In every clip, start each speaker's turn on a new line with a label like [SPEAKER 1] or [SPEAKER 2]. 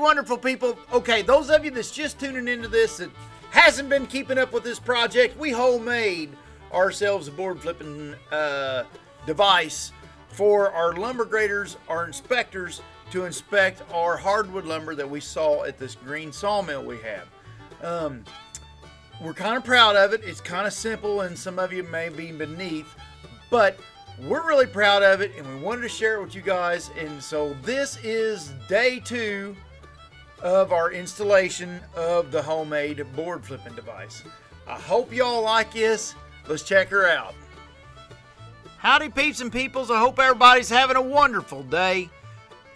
[SPEAKER 1] wonderful people. Okay, those of you that's just tuning into this that hasn't been keeping up with this project, we homemade ourselves a board flipping device for our lumber graders, our inspectors, to inspect our hardwood lumber that we saw at this green sawmill we have. We're kind of proud of it. It's kind of simple, and some of you may be beneath, but we're really proud of it, and we wanted to share it with you guys. And so this is day 2 of our installation of the homemade board flipping device. I hope y'all like this. Let's check her out. Howdy peeps and peoples, I hope everybody's having a wonderful day.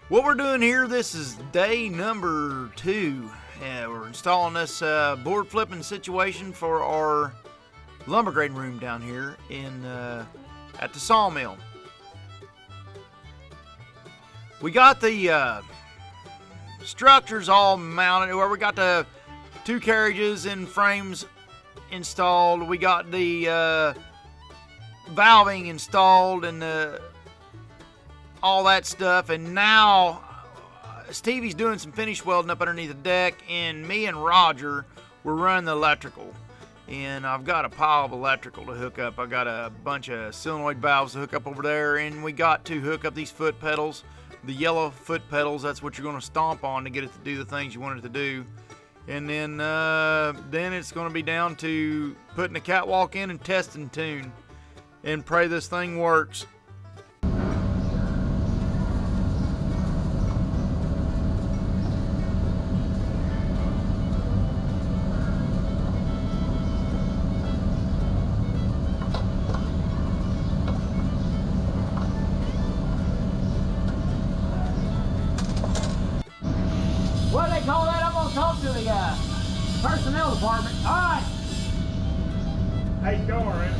[SPEAKER 1] What we're doing here, this is day number 2. We're installing this board flipping situation for our lumber grading room down here in at the sawmill. We got the structures all mounted, where we got the 2 carriages and frames installed. We got the valving installed and all that stuff, and now Stevie's doing some finish welding up underneath the deck, and me and Roger, we're running the electrical. And I've got a pile of electrical to hook up. I got a bunch of solenoid valves to hook up over there, and we got to hook up these foot pedals, the yellow foot pedals. That's what you're going to stomp on to get it to do the things you want it to do. And then it's going to be down to putting the catwalk in and testing tune, and pray this thing works.
[SPEAKER 2] What do they call that? I'm going to talk to the personnel department. All right.
[SPEAKER 3] HR, eh?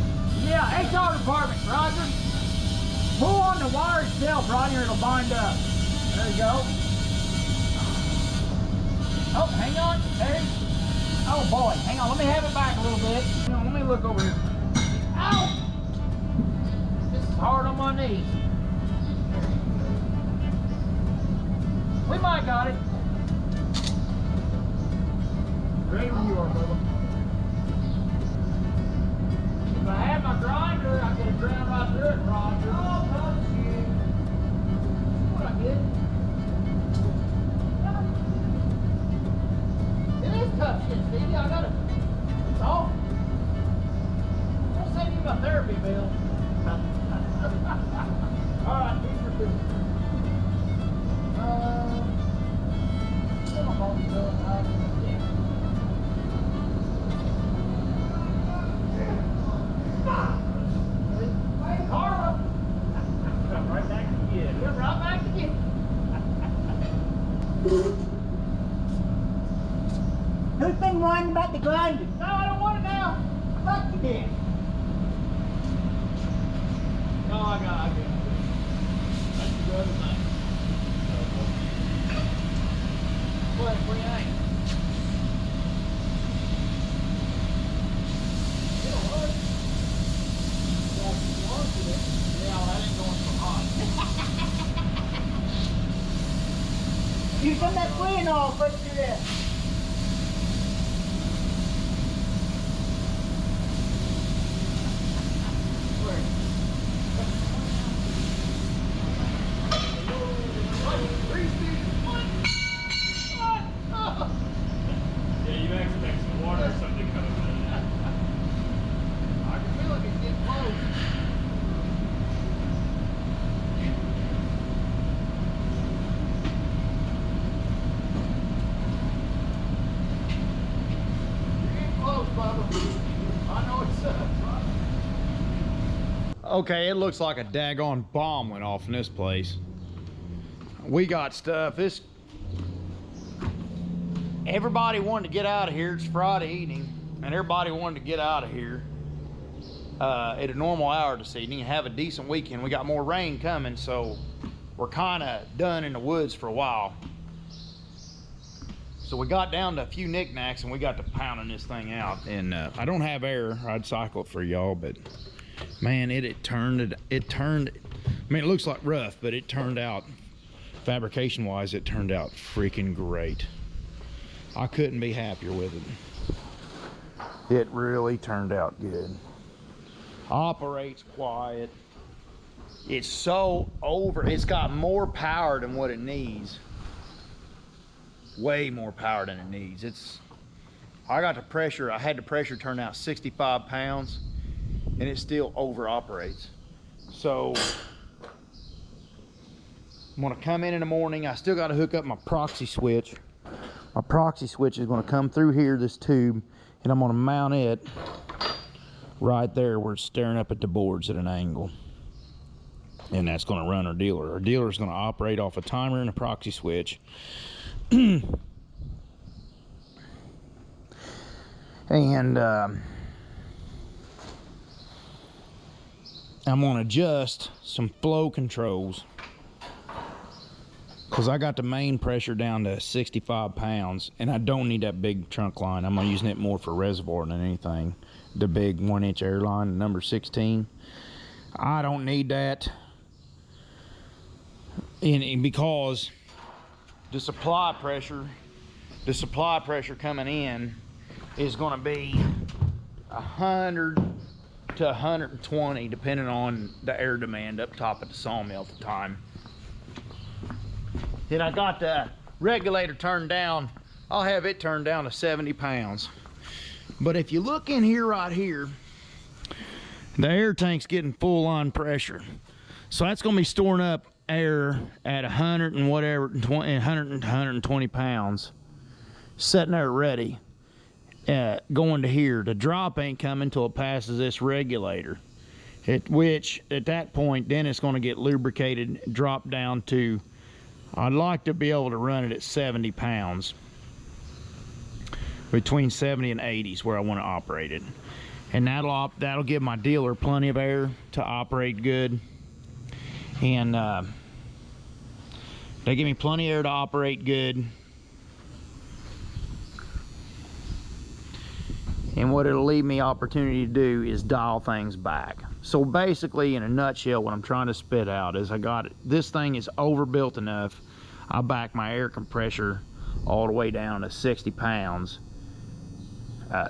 [SPEAKER 2] Yeah, HR department, Roger. Pull on the wire itself, Roger, it'll bind up. There you go. Oh, hang on. There. Oh, boy. Hang on. Let me have it back a little bit. Hang on, let me look over here. Ow! This is hard on my knees. We might got it.
[SPEAKER 3] Ready when you are, brother.
[SPEAKER 2] If I had my grinder, I could have ground right through it, Roger. Oh, touch you. What I get? It is tough shit, Stevie. I got it. It's all. Don't save you my therapy bill. All right, here's your business. What am I going to do? Carla!
[SPEAKER 3] Come right back to you.
[SPEAKER 2] We're right back to you. Who's been whining about the grinder? No, I don't want it now. Fuck you then. No, I got it. That's the other thing. What, where you at? Yeah, that ain't going so hot. Use some of that Cleanol, put through there.
[SPEAKER 3] Yeah, you expect some water or something coming in.
[SPEAKER 2] I can feel it, it's getting close.
[SPEAKER 1] Okay, it looks like a daggone bomb went off in this place. We got stuff. Everybody wanted to get out of here. It's Friday evening, and everybody wanted to get out of here at a normal hour this evening and have a decent weekend. We got more rain coming, so we're kind of done in the woods for a while. So we got down to a few knickknacks, and we got to pounding this thing out. And I don't have air. I'd cycle it for y'all, but man, it turned. I mean, it looks like rough, but it turned out fabrication wise, it turned out freaking great. I couldn't be happier with it. It really turned out good. Operates quiet. It's so it's got more power than what it needs. Way more power than it needs. I had the pressure turn out 65 pounds and it still over operates. So I'm gonna come in the morning. I still gotta hook up my proxy switch. My proxy switch is gonna come through here, this tube, and I'm gonna mount it right there where it's staring up at the boards at an angle. And that's gonna run our dealer. Our dealer is gonna operate off a timer and a proxy switch. And I'm gonna adjust some flow controls because I got the main pressure down to 65 pounds and I don't need that big trunk line. I'm using it more for reservoir than anything. The big 1-inch airline, number 16. I don't need that. And because the supply pressure coming in is going to be 100 to 120 depending on the air demand up top at the sawmill at the time. Then I got the regulator turned down. I'll have it turned down to 70 pounds. But if you look in here right here, the air tank's getting full on pressure. So that's going to be storing up air at 100 and whatever, 100 and 120 pounds, sitting there ready. Going to here. The drop ain't coming until it passes this regulator, which at that point then it's going to get lubricated, drop down to, I'd like to be able to run it at 70 pounds. Between 70 and 80 is where I want to operate it, and that'll give my dealer plenty of air to operate good, and they give me plenty of air to operate good. And what it'll leave me opportunity to do is dial things back. So basically, in a nutshell, what I'm trying to spit out is this thing is overbuilt enough. I back my air compressor all the way down to 60 pounds,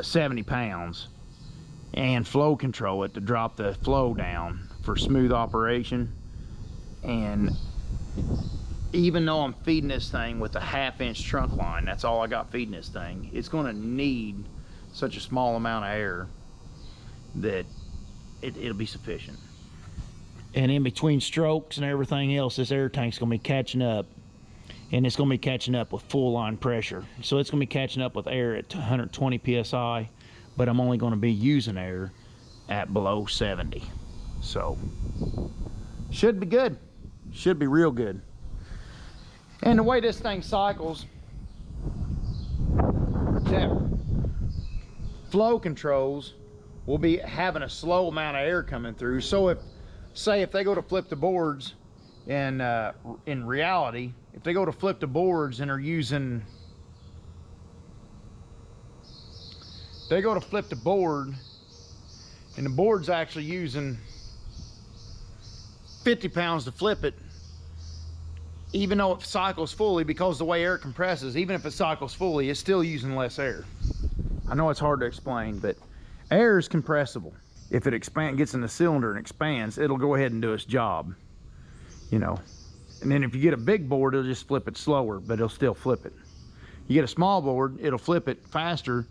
[SPEAKER 1] 70 pounds, and flow control it to drop the flow down for smooth operation. And even though I'm feeding this thing with a 1/2-inch trunk line, that's all I got feeding this thing, it's going to need such a small amount of air that it'll be sufficient. And in between strokes and everything else, this air tank's going to be catching up, and it's going to be catching up with full line pressure. So it's going to be catching up with air at 120 psi, but I'm only going to be using air at below 70. So should be good, should be real good. And the way this thing cycles, flow controls will be having a slow amount of air coming through. So if they go to flip the boards, and in reality, if they go to flip the boards and are using, they go to flip the board and the board's actually using 50 pounds to flip it, even though it cycles fully, because the way air compresses, even if it cycles fully, it's still using less air. I know it's hard to explain, but air is compressible. If it gets in the cylinder and expands, it'll go ahead and do its job, you know. And then if you get a big board, it'll just flip it slower, but it'll still flip it. You get a small board, it'll flip it faster,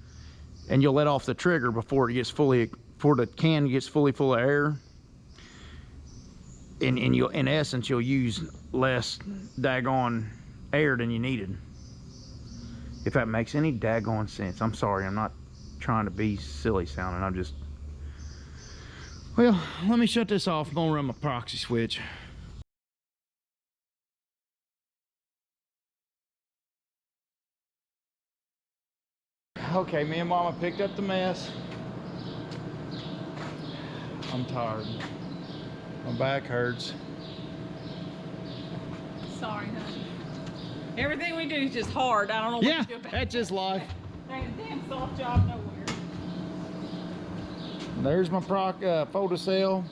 [SPEAKER 1] and you'll let off the trigger before the can gets fully full of air. And in essence, you'll use less daggone air than you needed. If that makes any daggone sense. I'm sorry, I'm not trying to be silly sounding. I'm just, well, let me shut this off. I'm gonna run my proxy switch. Okay, me and Mama picked up the mess. I'm tired. My back hurts.
[SPEAKER 4] Sorry, honey. Everything we do is just hard. I don't know what
[SPEAKER 1] Yeah,
[SPEAKER 4] to do about
[SPEAKER 1] that's just life.
[SPEAKER 4] There ain't a damn soft job nowhere.
[SPEAKER 1] There's my photocell,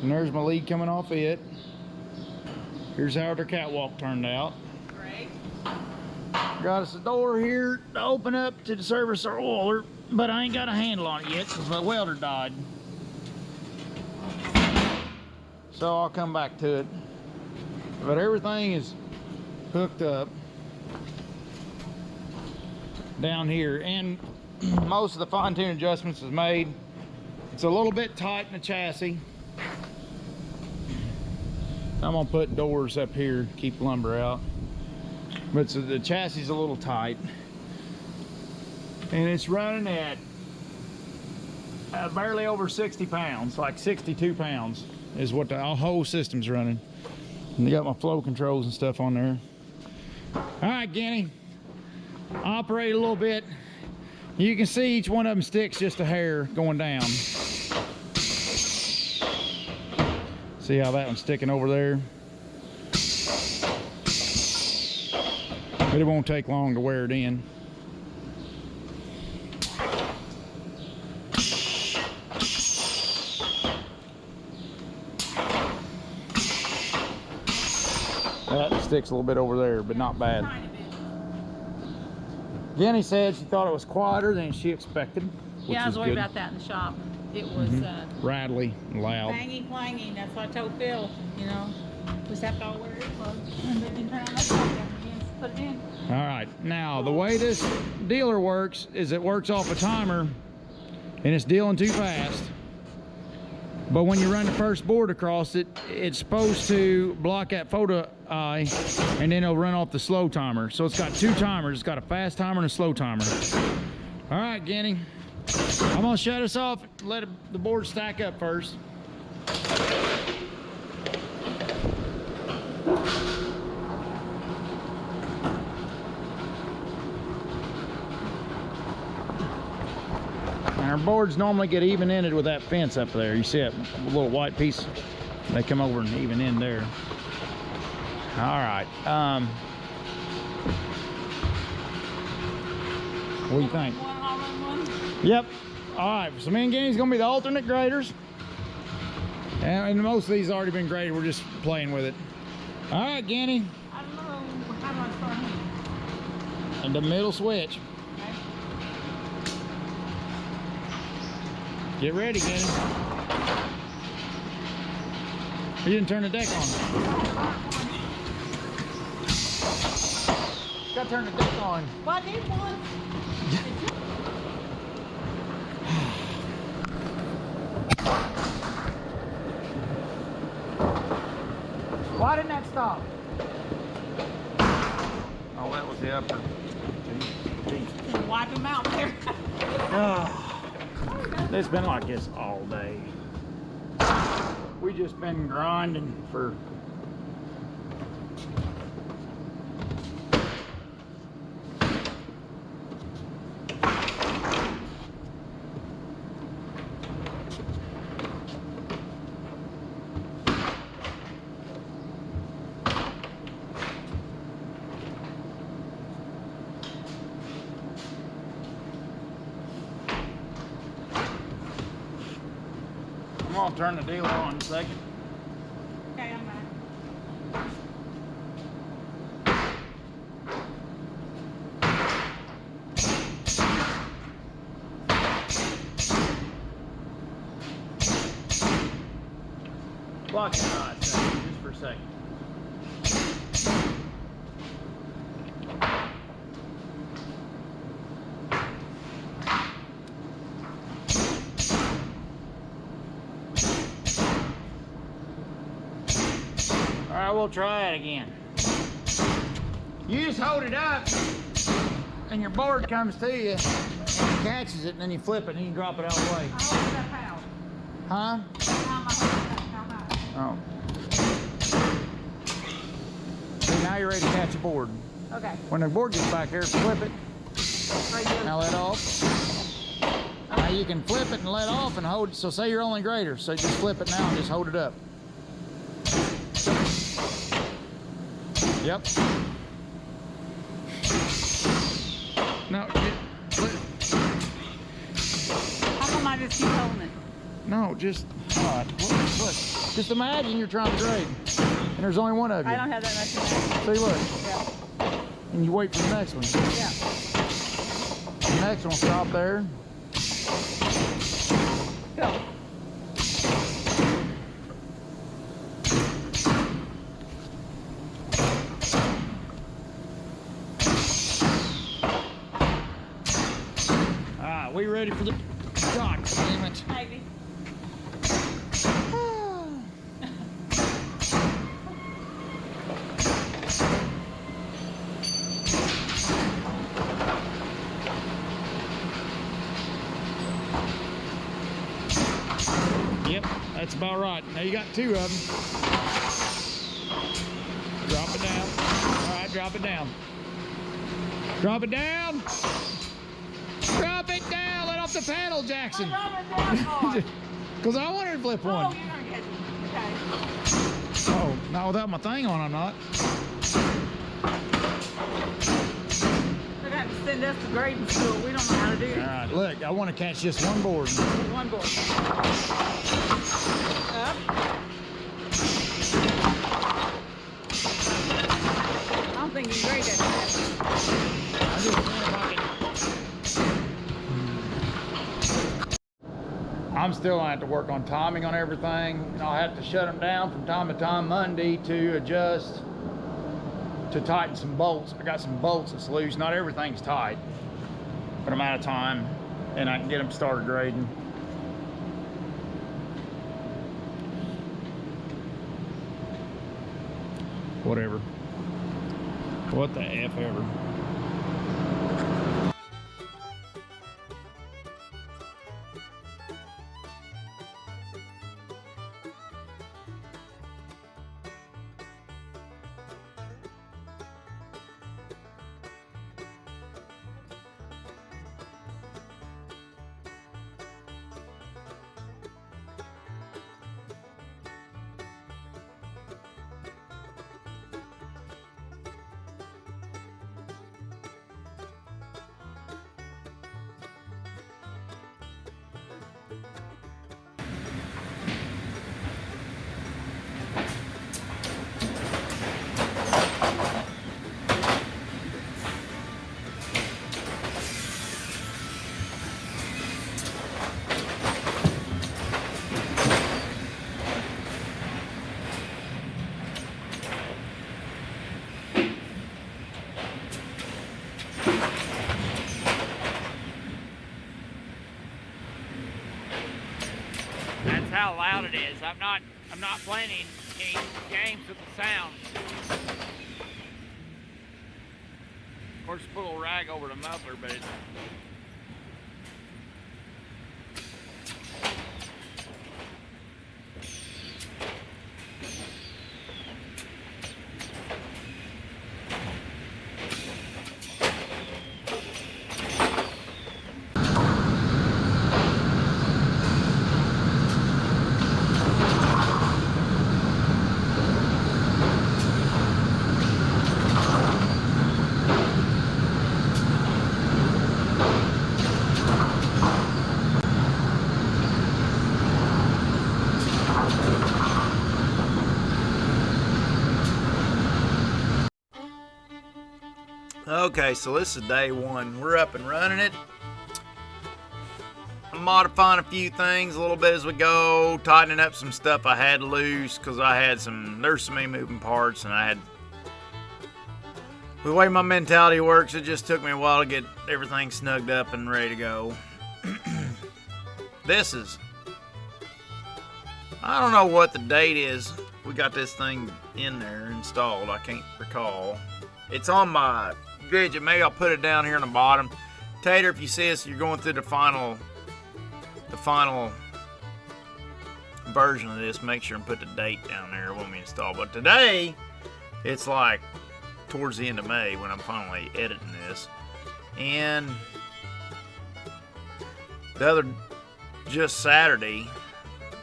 [SPEAKER 1] and there's my lead coming off it. Here's how their catwalk turned out.
[SPEAKER 4] Great.
[SPEAKER 1] Got us a door here to open up to the service our oiler, but I ain't got a handle on it yet because my welder died. So I'll come back to it. But everything is hooked up down here, and most of the fine tune adjustments is made. It's a little bit tight in the chassis. I'm gonna put doors up here, keep lumber out. But the chassis is a little tight. And it's running at barely over 60 pounds, like 62 pounds is what the whole system's running. And they got my flow controls and stuff on there. All right, Guinea, operate a little bit. You can see each one of them sticks just a hair going down. See how that one's sticking over there? But it won't take long to wear it in. That sticks a little bit over there, but not bad.
[SPEAKER 4] Tiny bit.
[SPEAKER 1] Jenny said she thought it was quieter than she expected.
[SPEAKER 4] Yeah, I was worried about that in the shop. It was
[SPEAKER 1] Rattly and loud.
[SPEAKER 4] banging, clanging. That's what I told Phil. You know, we just have to all wear earplugs and they didn't turn on that again. Put it in.
[SPEAKER 1] All right, now the way this dealer works is it works off a timer and it's dealing too fast. But when you run the first board across it, it's supposed to block that photo eye and then it'll run off the slow timer. So it's got two timers. It's got a fast timer and a slow timer. All right, Guinea, I'm gonna shut us off, let the board stack up first. And our boards normally get even ended with that fence up there. You see that little white piece? They come over and even end there. All right. What do you think? Yep. All right. So me and Guinea's gonna be the alternate graders. And most of these already been graded. We're just playing with it. All right, Guinea.
[SPEAKER 4] I don't know. How do I start here?
[SPEAKER 1] And the middle switch.
[SPEAKER 4] Okay.
[SPEAKER 1] Get ready, Guinea. You didn't turn the deck on. Gotta turn the deck on.
[SPEAKER 4] Well, I did one.
[SPEAKER 2] Why didn't that stop?
[SPEAKER 1] Oh, that was the upper.
[SPEAKER 4] Can wipe him out there.
[SPEAKER 1] It's been like this all day. We just been grinding for I'm gonna turn the dealer on in a second.
[SPEAKER 4] Okay, I'm back.
[SPEAKER 1] Block it right, just for a second. All right, we'll try it again. You just hold it up and your board comes to you and it catches it and then you flip it and you drop it out of the way.
[SPEAKER 4] I hold it up how?
[SPEAKER 1] Huh?
[SPEAKER 4] How am I holding it up? How high?
[SPEAKER 1] Oh. See, now you're ready to catch a board.
[SPEAKER 4] Okay.
[SPEAKER 1] When the board gets back here, flip it.
[SPEAKER 4] Right here.
[SPEAKER 1] Now let off. Now you can flip it and let off and hold it. So say you're only grader. So just flip it now and just hold it up. Yep. No.
[SPEAKER 4] How come I just keep holding it?
[SPEAKER 1] No, just, all right, look. Just imagine you're trying to grade.
[SPEAKER 2] And there's only one of you.
[SPEAKER 4] I don't have that much in there.
[SPEAKER 2] See, look.
[SPEAKER 4] Yeah.
[SPEAKER 2] And you wait for the next one.
[SPEAKER 4] Yeah.
[SPEAKER 2] The next one will stop there.
[SPEAKER 4] Go.
[SPEAKER 2] We ready for the God damn it.
[SPEAKER 4] Maybe.
[SPEAKER 2] Yep, that's about right. Now you got two of them. Drop it down. All right, drop it down. Drop it down. Drop it down. Let off the paddle, Jackson. Because I wanted to flip
[SPEAKER 4] Oh,
[SPEAKER 2] one.
[SPEAKER 4] you're gonna get it. Okay.
[SPEAKER 2] Oh, not without my thing on, I'm not.
[SPEAKER 4] They're gonna have to send us to grading school. We don't know how to do
[SPEAKER 2] All
[SPEAKER 4] it.
[SPEAKER 2] right, look, I want to catch just one board.
[SPEAKER 4] One board. Up. I don't think you can grade that fast.
[SPEAKER 2] I just want if I can. I'm still gonna have to work on timing on everything, and I'll have to shut them down from time to time Monday to adjust, to tighten some bolts. I got some bolts that's loose. Not everything's tight, but I'm out of time, and I can get them started grading. Whatever. What the F ever.
[SPEAKER 5] That's how loud it is. I'm not playing any games with the sound. Of course, put a little rag over the muffler, but it's
[SPEAKER 1] Okay, so this is day one. We're up and running it. I'm modifying a few things a little bit as we go, tightening up some stuff I had loose because there's so many moving parts, and the way my mentality works, it just took me a while to get everything snugged up and ready to go. I don't know what the date is. We got this thing in there installed. I can't recall. It's on my widget. Maybe I'll put it down here on the bottom. Tater, if you see us, you're going through the final version of this, make sure and put the date down there when we install. But today, it's like towards the end of May when I'm finally editing this. And just Saturday,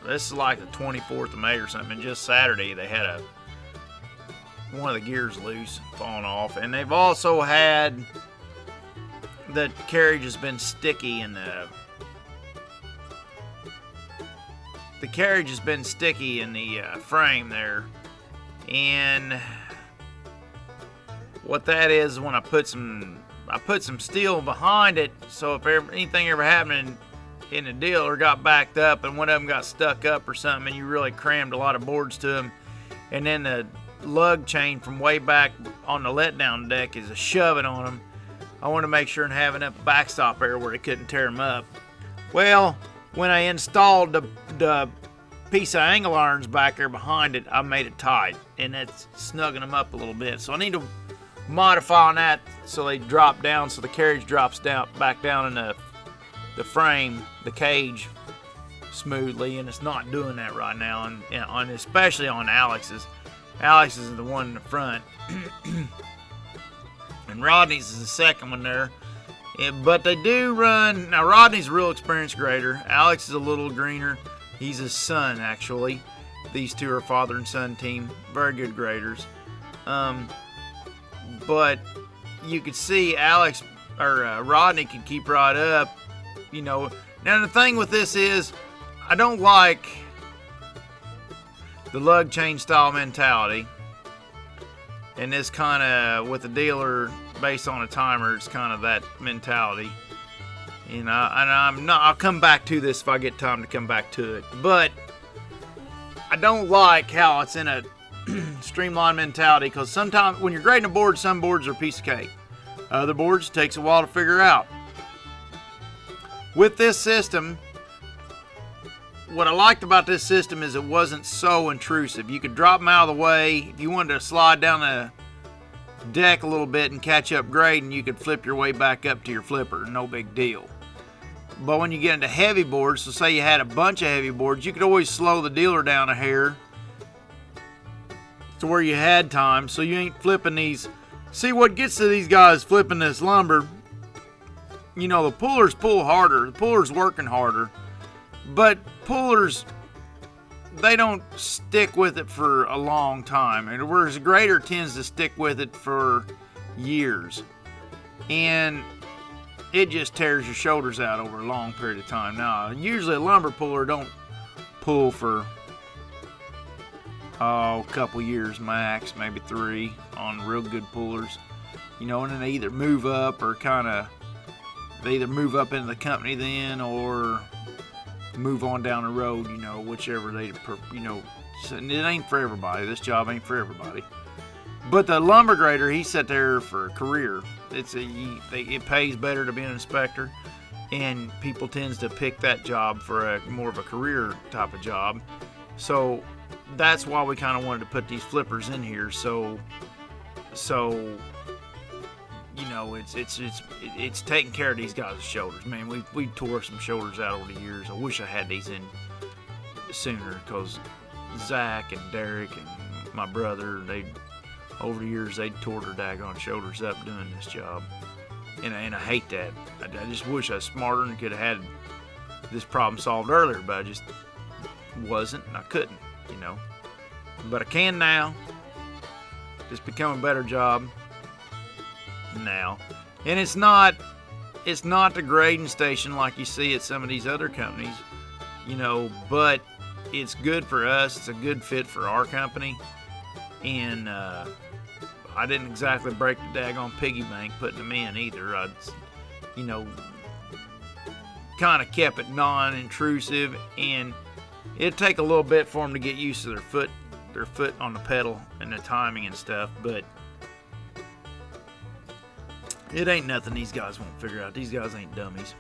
[SPEAKER 1] this is like the 24th of May or something, just Saturday they had one of the gears loose, falling off, and they've also had the carriage has been sticky in the frame there And what that is when I put some steel behind it, so if anything ever happened in the deal or got backed up and one of them got stuck up or something and you really crammed a lot of boards to them, and then the lug chain from way back on the letdown deck is a shoving on them, I want to make sure and have enough backstop area where they couldn't tear them up. Well, when I installed the piece of angle irons back there behind it, I made it tight, and that's snugging them up a little bit. So I need to modify on that so they drop down, so the carriage drops down back down in the frame, the cage, smoothly, and it's not doing that right now, and especially on Alex's. Alex's is the one in the front, and Rodney's is the second one there. But they do run. Now Rodney's a real experienced grader. Alex is a little greener. He's his son, actually. These two are father and son team. Very good graders. But you could see Rodney can keep right up. You know. Now the thing with this is, I don't like the lug chain style mentality. And this kind of, with the dealer based on a timer, it's kind of that mentality. You know, and I'll come back to this if I get time to come back to it. But I don't like how it's in a streamlined mentality, because sometimes when you're grading a board, some boards are a piece of cake. Other boards, it takes a while to figure out. With this system, what I liked about this system is it wasn't so intrusive. You could drop them out of the way. If you wanted to slide down the deck a little bit and catch up grading, you could flip your way back up to your flipper. No big deal. But when you get into heavy boards, so say you had a bunch of heavy boards, you could always slow the dealer down a hair to where you had time, so you ain't flipping these. See, what gets to these guys flipping this lumber, you know, the pullers pull harder. The pullers working harder. But pullers, they don't stick with it for a long time. And whereas a grader tends to stick with it for years. And it just tears your shoulders out over a long period of time. Now, usually a lumber puller don't pull for a couple years max, maybe 3 on real good pullers. You know, and then they either move up or they either move up into the company then or move on down the road, you know, whichever they, you know, it ain't for everybody. This job ain't for everybody. But the lumber grader, he sat there for a career. It pays better to be an inspector, and people tends to pick that job for a more of a career type of job. So that's why we kind of wanted to put these flippers in here. So you know, it's taking care of these guys' shoulders. Man, we tore some shoulders out over the years. I wish I had these in sooner, because Zach and Derek and my brother, over the years they tore their daggone shoulders up doing this job, and I hate that. I just wish I was smarter and could have had this problem solved earlier, but I just wasn't, and I couldn't, you know. But I can now. Just become a better job now. And it's not the grading station like you see at some of these other companies, you know, but it's good for us. It's a good fit for our company. And I didn't exactly break the daggone piggy bank putting them in either. I, you know, kind of kept it non-intrusive, and it'd take a little bit for them to get used to their foot on the pedal and the timing and stuff, but it ain't nothing these guys won't figure out. These guys ain't dummies.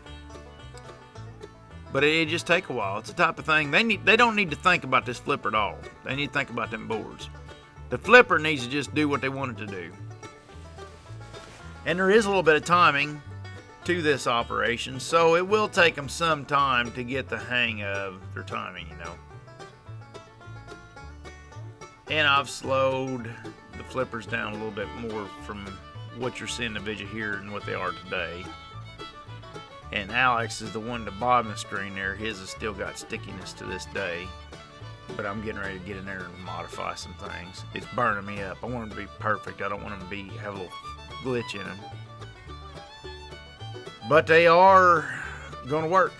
[SPEAKER 1] But it just take a while. It's the type of thing they don't need to think about this flipper at all. They need to think about them boards. The flipper needs to just do what they want it to do. And there is a little bit of timing to this operation, so it will take them some time to get the hang of their timing, you know. And I've slowed the flippers down a little bit more from what you're seeing the video here and what they are today. And Alex is the one at the bottom of the screen there. His has still got stickiness to this day. But I'm getting ready to get in there and modify some things. It's burning me up. I want them to be perfect. I don't want them to have a little glitch in them. But they are going to work.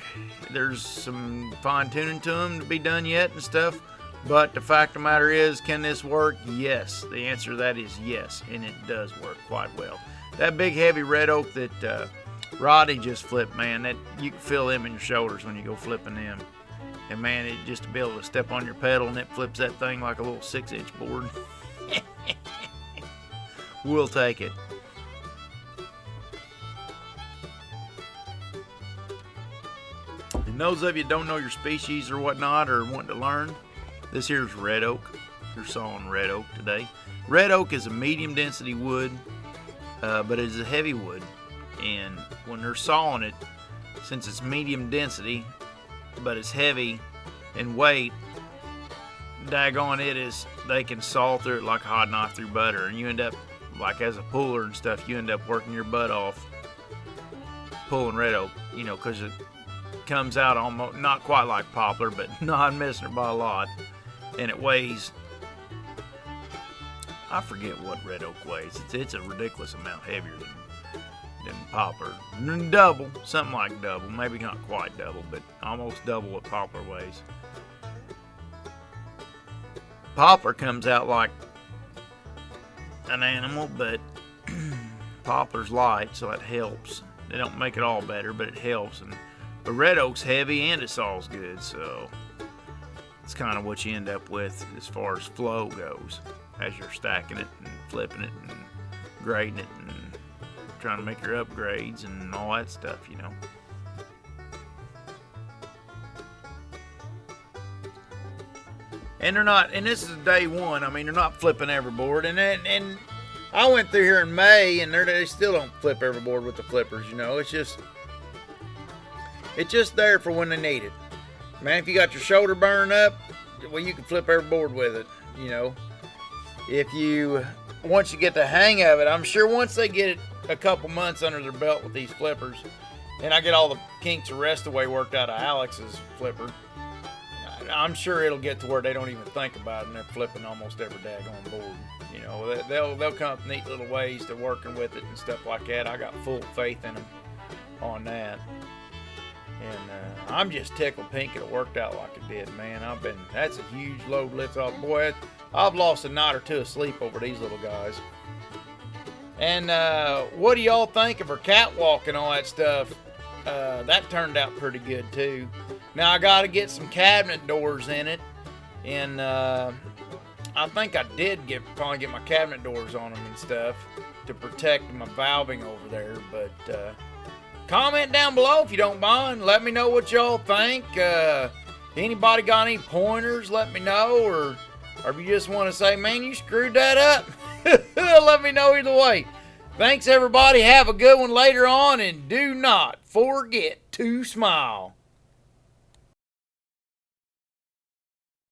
[SPEAKER 1] There's some fine tuning to them to be done yet and stuff. But the fact of the matter is, can this work? Yes. The answer to that is yes, and it does work quite well. That big heavy red oak that Roddy just flipped, man, that you can feel them in your shoulders when you go flipping them. And man, it just to be able to step on your pedal and it flips that thing like a little 6-inch board. We'll take it. And those of you that don't know your species or whatnot or want to learn, this here's red oak. You're sawing red oak today. Red oak is a medium density wood, but it is a heavy wood. And when they're sawing it, since it's medium density, but it's heavy in weight, daggone it is, they can saw through it like a hot knife through butter. And you end up, like as a puller and stuff, you end up working your butt off pulling red oak, you know, because it comes out almost, not quite like poplar, but not missing it by a lot. And it weighs, I forget what red oak weighs. It's a ridiculous amount heavier than poplar. Double, something like double, maybe not quite double, but almost double what poplar weighs. Poplar comes out like an animal, but poplar's light, so it helps. They don't make it all better, but it helps. But red oak's heavy and it saws good, so it's kind of what you end up with as far as flow goes as you're stacking it and flipping it and grading it and trying to make your upgrades and all that stuff, you know. And they're not, and this is day one. I mean, they're not flipping every board. And I went through here in May, and they still don't flip every board with the flippers, you know. It's just there for when they need it. Man, if you got your shoulder burned up, well, you can flip every board with it, you know. Once you get the hang of it, I'm sure once they get it a couple months under their belt with these flippers, and I get all the kinks the rest of the way worked out of Alex's flipper, I'm sure it'll get to where they don't even think about it and they're flipping almost every daggone board. You know, they'll come up with neat little ways to working with it and stuff like that. I got full faith in them on that. And I'm just tickled pink it worked out like it did, man. That's a huge load lift off. Boy, I've lost a night or two of sleep over these little guys. And what do y'all think of her catwalk and all that stuff? That turned out pretty good too. Now I got to get some cabinet doors in it, and I think I did finally get my cabinet doors on them and stuff to protect my valving over there. But comment down below if you don't mind. Let me know what y'all think. Anybody got any pointers? Let me know, or if you just want to say, man, you screwed that up. Let me know either way. Thanks everybody. Have a good one later on, and do not forget to smile.